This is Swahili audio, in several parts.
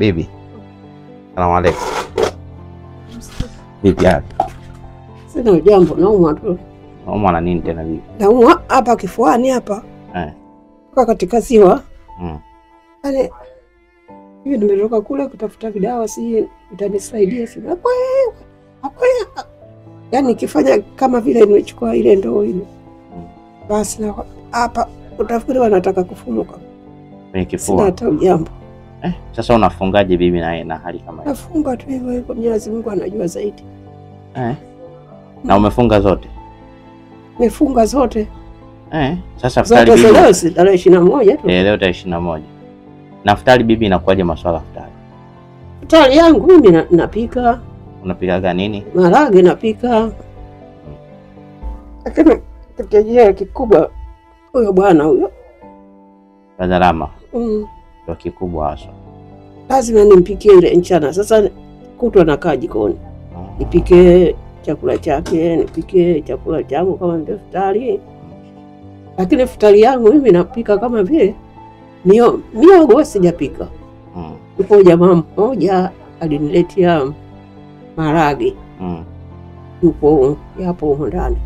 Bibi. Salamu alaykum. Bibi hapa. Sina jambo, naumwa tu. Naumwa na nini tena bibi? Naumwa hapa kifuani hapa. Kwa katika ziwa. Ale hivi nimetoka kule kutafuta vidawa, si itanisaidia sina. Akwenda. Yaani kifanya kama vile nimechukua ile ndoo ile. Basi na hapa utafikiri wanataka kufumuka. Kwenye kifua. Sina hata jambo. Sasa unafungaje bibi na hali kama hiyo? Nafunga tu hivyo hivyo, Mwenyezi Mungu anajua zaidi. Na umefunga zote? Nimefunga zote. Sasa futari bibi. Leo si tarehe 21 tu. Leo tarehe 21. Na futari bibi inakuwaje masuala futari? Futari yangu mimi napika. Unapika nini? Marage napika. Lakini kitu kikubwa huyo bwana huyo. Badalama. Ndio kikubwa hasa. Lazima nimpikie ile mchana. Sasa kutwa nakaa jikoni. Nipike chakula chake, nipike chakula changu kama ndio futari. Lakini futari yangu mimi napika kama vile miogo sijapika. Yupo jamaa mmoja aliniletea marage. Yapo huko ndani.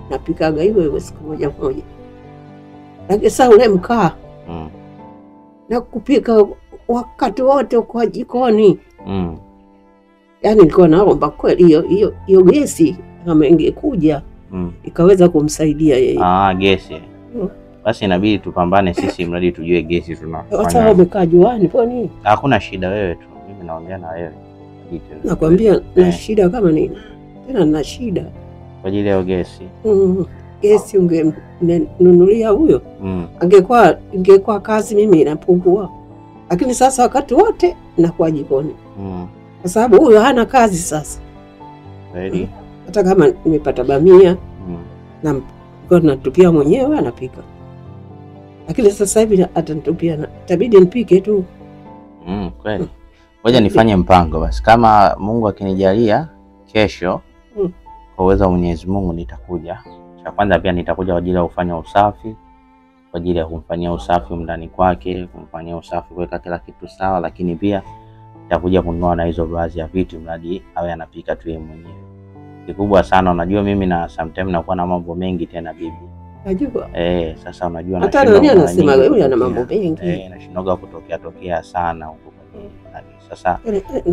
Napikaga hivyo siku moja. Lakini sasa ule mkaa na kupika wakati wote kwa jikoni. Yaani nilikuwa naomba kweli hiyo gesi kama ingekuja ikaweza kumsaidia yeye. Gesi. Basi inabidi tupambane sisi mradi tujue gesi tunafanya. Sasa umekaa juani kwa nini? Hakuna shida wewe tu. Mimi naongea na wewe. Nakwambia na shida kama nini? Tena na shida. Kwa ajili ya gesi. Gesi ungenunulia huyo. Ingekuwa kazi mimi inapungua. Lakini sasa wakati wote nakuwa jikoni. Kwa sababu huyo hana kazi sasa. Kweli. Hata kama nimepata bamia na kwa natupia mwenyewe anapika. Lakini sasa hivi atanitupia itabidi nipike tu. Kweli. Ngoja nifanye mpango basi. Kama Mungu akinijalia kesho kwa uwezo wa Mwenyezi Mungu nitakuja. Cha kwanza pia nitakuja kwa ajili ya kufanya usafi, kwa ajili ya kumfanyia usafi ndani kwake, kumfanyia usafi, kuweka kila kitu sawa, lakini pia nitakuja kununua na hizo baadhi ya vitu mradi awe anapika tu yeye mwenyewe. Kikubwa sana unajua mimi na sometimes nakuwa na mambo mengi tena bibi. Najua. Sasa unajua hata nani anasema wewe ana mambo mengi. Nashinoga kutokea sana huko. Sasa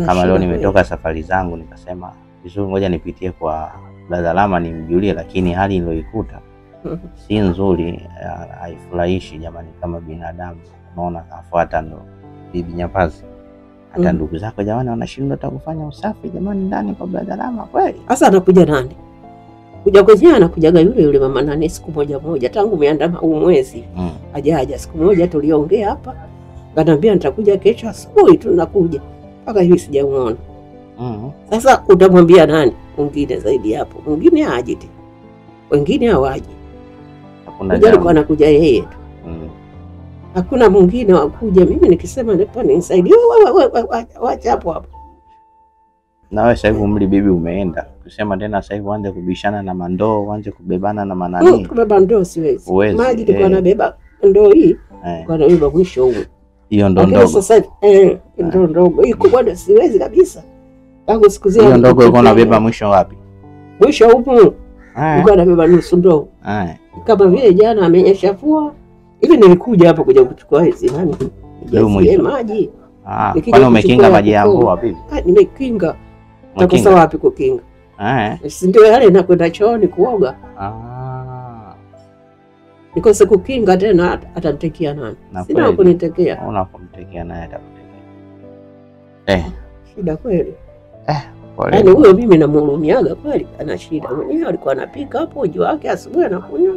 kama leo nimetoka safari zangu nikasema vizuri ngoja nipitie kwa Badalama nimjulie, lakini hali iliyoikuta si nzuri, haifurahishi jamani kama binadamu. Unaona afuata ndo bibi Nyapazi. Hata ndugu zako jamani wanashindwa hata kufanya usafi jamani ndani kwa Badalama kweli. Sasa anakuja nani? Kuja kwenyewe anakujaga yule mama nani siku moja tangu umeandama mwezi. Hajaja siku moja tuliongea hapa. Kanambia nitakuja kesho asubuhi tu nakuja. Mpaka hivi sijamuona. Sasa utamwambia nani mwingine zaidi hapo? Mwingine aje tu. Wengine hawaje. Hakuna jambo anakuja yeye tu. Hakuna mwingine wakuja. Mimi nikisema nipo nisaidie wacha hapo. Na wewe sasa hivi umri bibi umeenda. Kusema tena sasa hivi uanze kubishana na mandoo, uanze kubebana na manani. Kubeba ndoo siwezi. Maji nilikuwa nabeba ndoo hii. Kwa nabeba mwisho huu. Hiyo ndo ndogo. Sasa ndo ndogo. Hii kubwa siwezi kabisa. Tangu siku zile. Hiyo ndogo uko nabeba mwisho wapi? Mwisho huko. Nilikuwa nabeba nusu ndoo. Kama vile jana amenyeshafua. Hivi nilikuja hapa kuja kuchukua hizi nani? Hizi maji. Kwani umekinga maji yangu wapi? Nimekinga. Utakosa wapi kukinga? Si ndio yale nakwenda chooni kuoga. Nikose kukinga tena atanitekea nani? Sina kunitekea. Unapomtekea naye atakutekea. Shida kweli. Yaani huyo mimi namuhurumiaga kweli, ana shida. Mwenyewe alikuwa anapika hapo juu yake asubuhi anakunywa.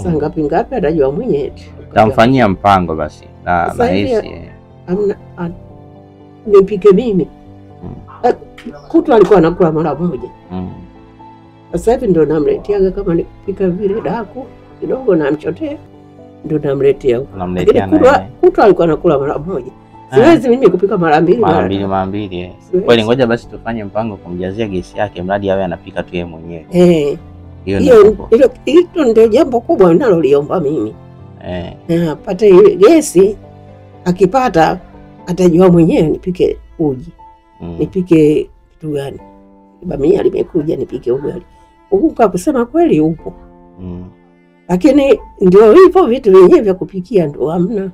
Saa ngapi atajua mwenyewe. Tamfanyia mpango basi. Na hisi nipike mimi. Kutu alikuwa anakula mara moja. Sasa hivi ndo namletea kama nipika vile daku kidogo na mchotea ndo namletea huko. Kutu alikuwa anakula mara moja. Siwezi mimi kupika mara mbili. Kweli ngoja basi tufanye mpango kumjazia gesi yake mradi awe anapika tu yeye mwenyewe. Hiyo ndio jambo kubwa ninaloliomba mimi. Apate ile gesi, akipata atajua mwenyewe nipike uji. Nipike kitu gani? Bamia limekuja nipike ugali. Unga kusema kweli upo. Lakini ndio hivyo vitu vyenyewe vya kupikia ndio hamna.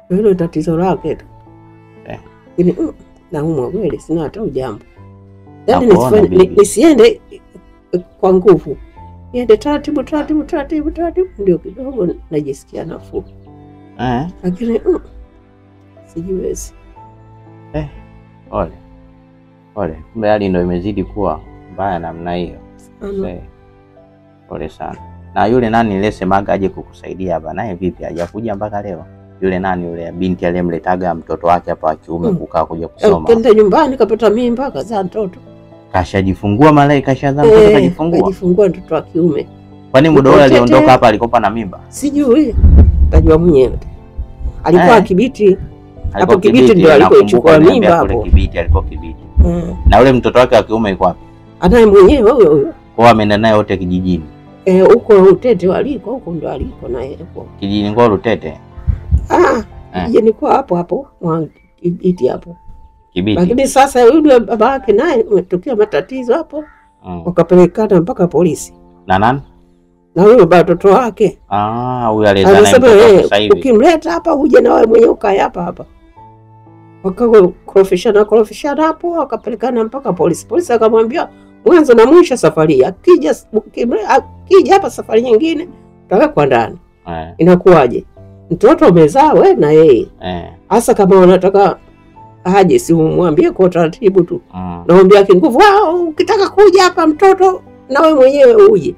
Hilo tatizo lake tu. Lakini naumwa kweli, sina hata ujambo. Yaani nisiende kwa nguvu. Niende taratibu ndio kidogo najisikia nafuu. Lakini sijiwezi. Ole. Kumbe hali ndio imezidi kuwa mbaya namna hiyo. Pole sana. Na yule nani nilisemaga aje kukusaidia hapa naye vipi hajakuja mpaka leo? Yule nani yule binti aliyemletaga mtoto wake hapa wa kiume kukaa kuja kusoma. Kenda nyumbani kapata mimba kazaa mtoto. Kashajifungua malai kashazaa mtoto kajifungua. Kajifungua mtoto wa kiume. Kwani muda ule aliondoka hapa alikopa na mimba? Sijui. Tajua mwenyewe. Alikuwa Kibiti. Hapo Kibiti ndio alikochukua mimba hapo. Kibiti alikuwa Kibiti. Na ule mtoto wake wa kiume yuko wapi? Anaye mwenyewe huyo. Kwa ameenda naye wote kijijini. Huko Rutete waliko, huko ndo aliko naye huko. Kijijini kwa Rutete. Kijijini kwa hapo Kibiti hapo. Kibiti. Lakini sasa yule baba yake naye umetokea matatizo hapo. Wakapelekana mpaka polisi. Na nani? Na huyo baba mtoto wake. Huyo alizana naye sasa hivi. Ukimleta hapa uje na wewe mwenyewe ukae hapa. Wakakorofishana hapo, wakapelekana mpaka polisi. Polisi akamwambia mwanzo na mwisho safari. Akija hapa safari nyingine utawekwa ndani. Inakuwaje? Mtoto umezaa wewe na yeye. Hasa kama unataka aje si umwambie kwa taratibu tu. Naomba kinguvu ukitaka kuja hapa mtoto na wewe mwenyewe uje.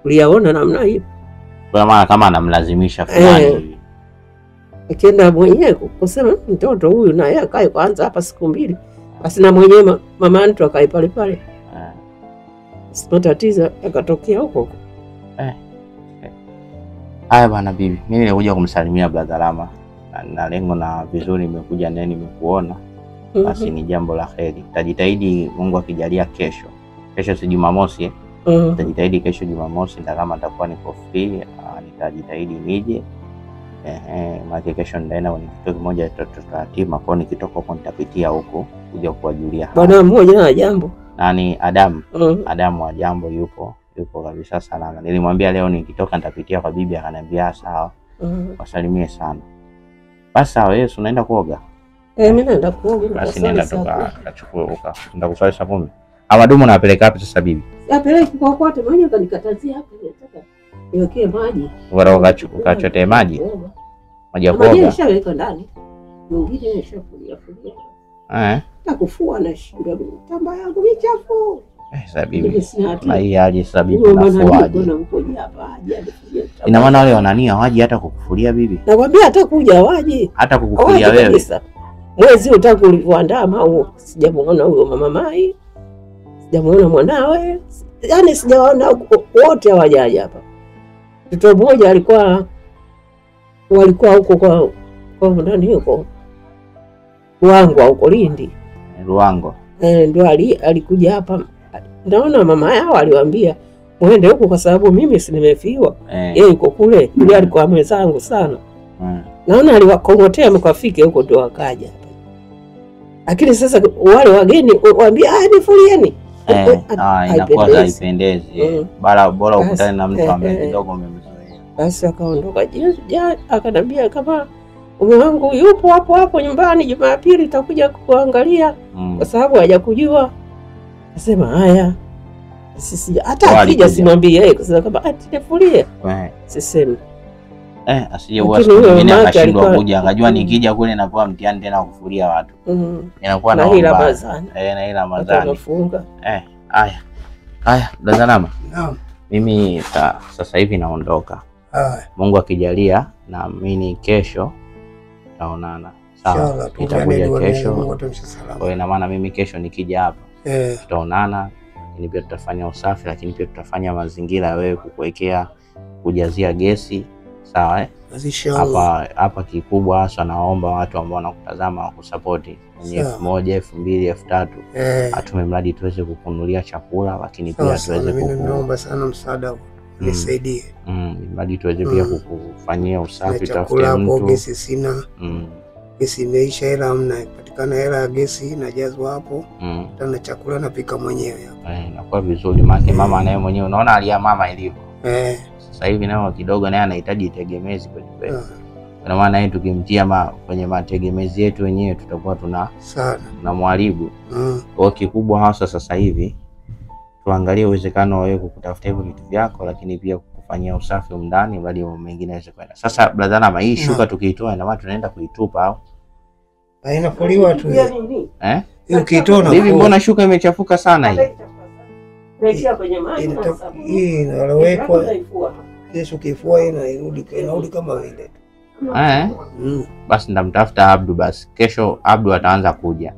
Uliyaona namna hiyo. Kwa maana kama anamlazimisha fulani. Akienda mwenyewe kusema mtoto huyu na yeye akae kwanza hapa siku 2. Basi na mwenyewe mama mtu akae pale. Matatizo yakatokea huko. Haya bwana bibi, mimi nilikuja kumsalimia brother Rama na lengo na vizuri nimekuja ndani nimekuona. Basi ni jambo la kheri. Tajitahidi Mungu akijalia kesho. Kesho si Jumamosi Nitajitahidi kesho Jumamosi ndio kama nitakuwa niko free, nitajitahidi nije. Maana kesho nitaenda kwenye kituo kimoja taratibu kwa nikitoka huko nitapitia huko kuja kuwajulia hapa. Bwana mmoja na jambo. Nani Adam? Adam wa jambo yupo kabisa salama. Nilimwambia leo nikitoka nitapitia kwa bibi akaniambia sawa. Wasalimie sana. Basi sawa, wewe unaenda kuoga? Mimi naenda kuoga. Basi nenda tukachukue uka. Ndakusali saa 10. Awadumu napeleka wapi sasa bibi? Napeleka kwa kote mwenyewe kanikatazia hapo nataka niwekee maji. Bora ukachote maji. Maji ya kuoga. Maji nishaweka ndani. Mwingine nishafulia. Nakufua na shinda tamba yangu michafu. Sasa bibi. Na hii hali sasa bibi nafuaje? Ina maana wale wanania waje hata kukufulia bibi? Nakwambia hata kuja waje. Hata kukufulia wewe. Mwezi utaka ulivyoandaa au sijamuona huyo mama Mai. Sijamuona mwanawe. Yaani sijaona wote hawajaja hapa. Mtoto mmoja walikuwa huko kwa ndani huko. Ruangwa huko Lindi. Ruangwa. Ndio alikuja hapa. Naona mama yao aliwaambia muende huko kwa sababu mimi si nimefiwa. Yeye yuko kule. Yule alikuwa mwenzangu sana. Naona aliwakongotea mkafike huko ndio wakaja hapa. Lakini sasa wale wageni waambia nifulieni. Inakuwa haipendezi. Bora ukutane na mtu ambaye kidogo umemzoea. Basi akaondoka akanambia kama mume wangu yupo hapo nyumbani Jumapili itakuja kuangalia kwa sababu hajakujua. Nasema haya. Sisi hata akija simwambie yeye kwa sababu kama atifulie. Sisemi. Asije mwingine akashindwa kuja akajua nikija kule nakuwa mtihani tena kufulia watu. Inakuwa na hila mazani. Na hila mazani. Haya, Dazanama. Naam. Mimi sasa hivi naondoka. Mungu akijalia naamini kesho taonana. Sawa. Tutakuja kesho. Kwa ina maana mimi kesho nikija hapa tutaonana, lakini pia tutafanya usafi, lakini pia tutafanya mazingira ya wewe kukuwekea kujazia gesi. Sawa hapa kikubwa hasa naomba watu ambao wanakutazama wakusupporti kwenye 1000, 2000, 3000 atume mradi tuweze kukununulia chakula, lakini pia tuweze naomba sana msaada nisaidie. Bali tuweze pia kukufanyia usafi, tafute mtu. Gesi sina. Gesi imeisha, hela hamna. Patikana hela ya gesi najazwa hapo. Tena chakula napika mwenyewe hapo. Inakuwa vizuri maana mama naye mwenyewe unaona hali ya mama ilivyo. Sasa hivi nao kidogo naye anahitaji tegemezi kwa kweli. Kwa maana yeye tukimtia kwenye mategemezi yetu wenyewe tutakuwa tuna mwaribu. Kwa kikubwa hasa sasa hivi tuangalie uwezekano wa wewe kutafuta hivyo vitu vyako, lakini pia kufanyia usafi ndani, bali mengine yaweze kwenda. Sasa brother, hii shuka tukiitoa na watu tunaenda kuitupa au haina kuliwa tu ukiitoa na bibi, mbona shuka imechafuka sana hii? Naishia kwenye maji sasa. Hii inalowekwa kesho kifua inarudi kama vile. Basi ndamtafuta Abdu, basi kesho Abdu ataanza kuja,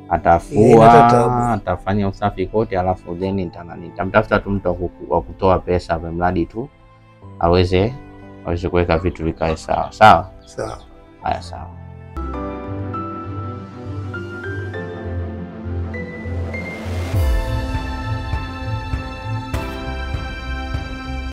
atafua, atafanya usafi kote, alafu then nitamtafuta tu mtu wa kutoa pesa kwa mradi tu aweze kuweka vitu vikae sawa. Haya, sawa.